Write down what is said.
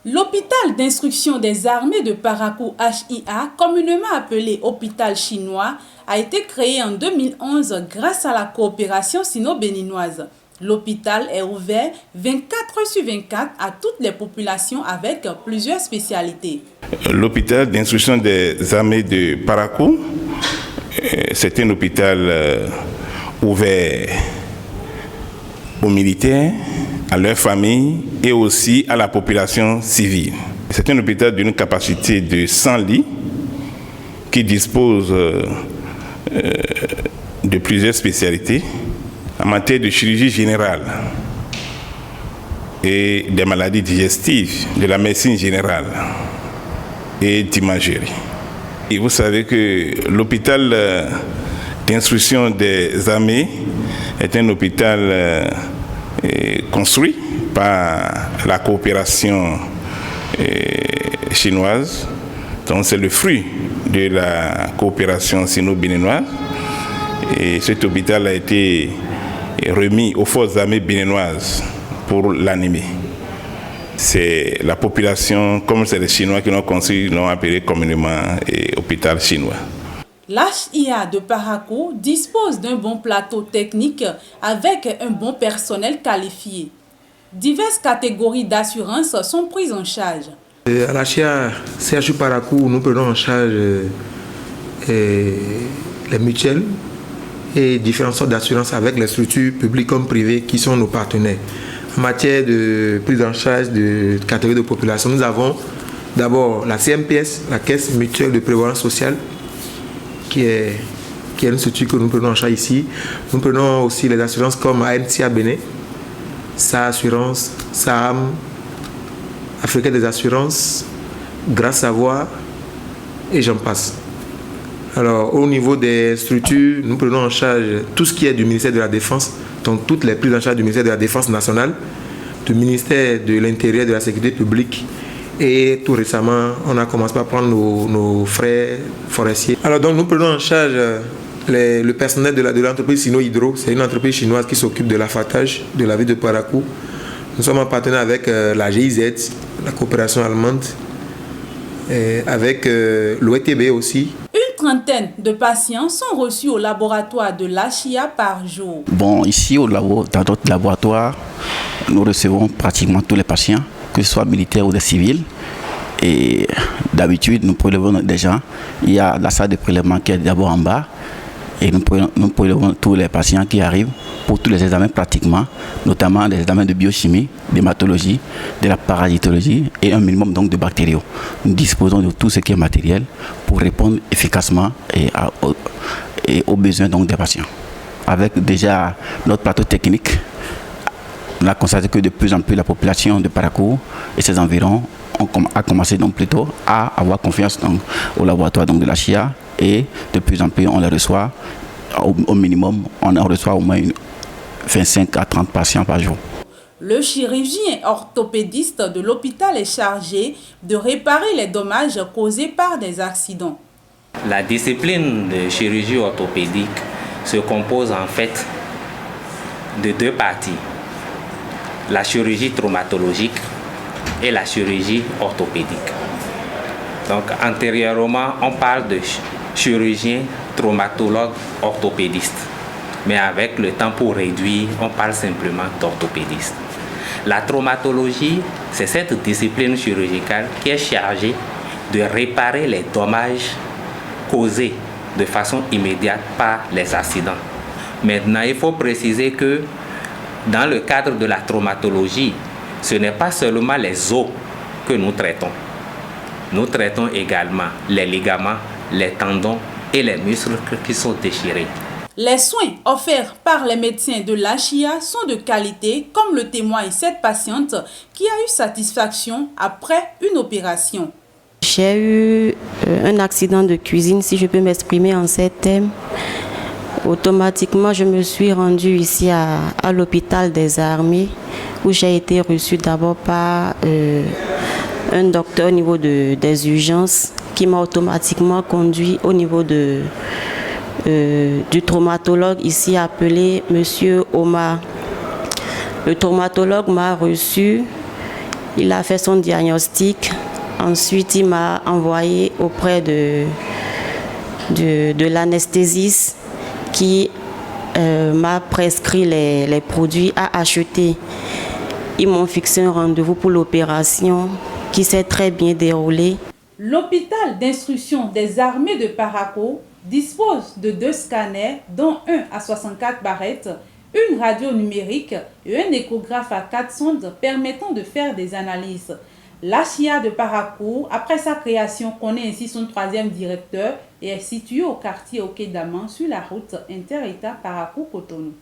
L'hôpital d'instruction des armées de Parakou HIA, communément appelé hôpital chinois, a été créé en 2011 grâce à la coopération sino-béninoise. L'hôpital est ouvert 24/24 à toutes les populations avec plusieurs spécialités. L'hôpital d'instruction des armées de Parakou, c'est un hôpital ouvert aux militaires, à leurs familles et aussi à la population civile. C'est un hôpital d'une capacité de 100 lits qui dispose de plusieurs spécialités en matière de chirurgie générale et des maladies digestives, de la médecine générale et d'imagerie. Et vous savez que l'hôpital d'instruction des armées est un hôpital construit par la coopération chinoise. Donc c'est le fruit de la coopération sino-béninoise. Et cet hôpital a été remis aux forces armées béninoises pour l'animer. C'est la population, comme c'est les Chinois qui l'ont construit, l'ont appelé communément hôpital chinois. L'HIA de Parakou dispose d'un bon plateau technique avec un bon personnel qualifié. Diverses catégories d'assurance sont prises en charge. À l'HIA CHU Parakou, nous prenons en charge les mutuelles et différentes sortes d'assurances avec les structures publiques comme privées qui sont nos partenaires. En matière de prise en charge de catégories de population, nous avons d'abord la CMPS, la Caisse mutuelle de prévoyance sociale, qui est une structure que nous prenons en charge ici. Nous prenons aussi les assurances comme ANCA Bénin, SA Assurance, SAAM, Africain des assurances, Grâce Savoir et j'en passe. Alors, au niveau des structures, nous prenons en charge tout ce qui est du ministère de la Défense, donc toutes les prises en charge du ministère de la Défense nationale, du ministère de l'Intérieur et de la Sécurité publique. Et tout récemment, on a commencé par prendre nos frais forestiers. Alors donc, nous prenons en charge le personnel de l'entreprise Sino Hydro. C'est une entreprise chinoise qui s'occupe de l'affâtage de la ville de Parakou. Nous sommes en partenariat avec la GIZ, la coopération allemande, et avec l'OETB aussi. Une trentaine de patients sont reçus au laboratoire de l'HIA par jour. Bon, ici dans notre laboratoire, nous recevons pratiquement tous les patients, que ce soit militaires ou des civils. Et d'habitude, nous prélevons des gens. Il y a la salle de prélèvement qui est d'abord en bas. Et nous prélevons tous les patients qui arrivent pour tous les examens pratiquement, notamment les examens de biochimie, d'hématologie, de la parasitologie et un minimum donc de bactériaux. Nous disposons de tout ce qui est matériel pour répondre efficacement aux besoins donc des patients. Avec déjà notre plateau technique, on a constaté que de plus en plus la population de Parakou et ses environs a commencé donc plutôt à avoir confiance donc, au laboratoire donc, de la chia et de plus en plus on les reçoit au minimum, on en reçoit au moins 25 à 30 patients par jour. Le chirurgien orthopédiste de l'hôpital est chargé de réparer les dommages causés par des accidents. La discipline de chirurgie orthopédique se compose en fait de deux parties. La chirurgie traumatologique et la chirurgie orthopédique. Donc antérieurement, on parle de chirurgien traumatologue orthopédiste. Mais avec le temps pour réduire, on parle simplement d'orthopédiste. La traumatologie, c'est cette discipline chirurgicale qui est chargée de réparer les dommages causés de façon immédiate par les accidents. Maintenant, il faut préciser que dans le cadre de la traumatologie, ce n'est pas seulement les os que nous traitons. Nous traitons également les ligaments, les tendons et les muscles qui sont déchirés. Les soins offerts par les médecins de l'HIA sont de qualité, comme le témoigne cette patiente qui a eu satisfaction après une opération. J'ai eu un accident de cuisine, si je peux m'exprimer en ces termes. Automatiquement, je me suis rendue ici à l'hôpital des armées où j'ai été reçue d'abord par un docteur au niveau des urgences qui m'a automatiquement conduit au niveau du traumatologue ici appelé Monsieur Omar. Le traumatologue m'a reçu Il a fait son diagnostic. Ensuite, il m'a envoyé auprès de l'anesthésiste qui m'a prescrit les produits à acheter. Ils m'ont fixé un rendez-vous pour l'opération qui s'est très bien déroulée. L'hôpital d'instruction des armées de Parakou dispose de 2 scanners, dont un à 64 barrettes, une radio numérique et un échographe à 4 sondes permettant de faire des analyses. L'HIA de Parakou, après sa création, connaît ainsi son 3e directeur et est situé au quartier Okedaman sur la route inter-État Parakou-Cotonou.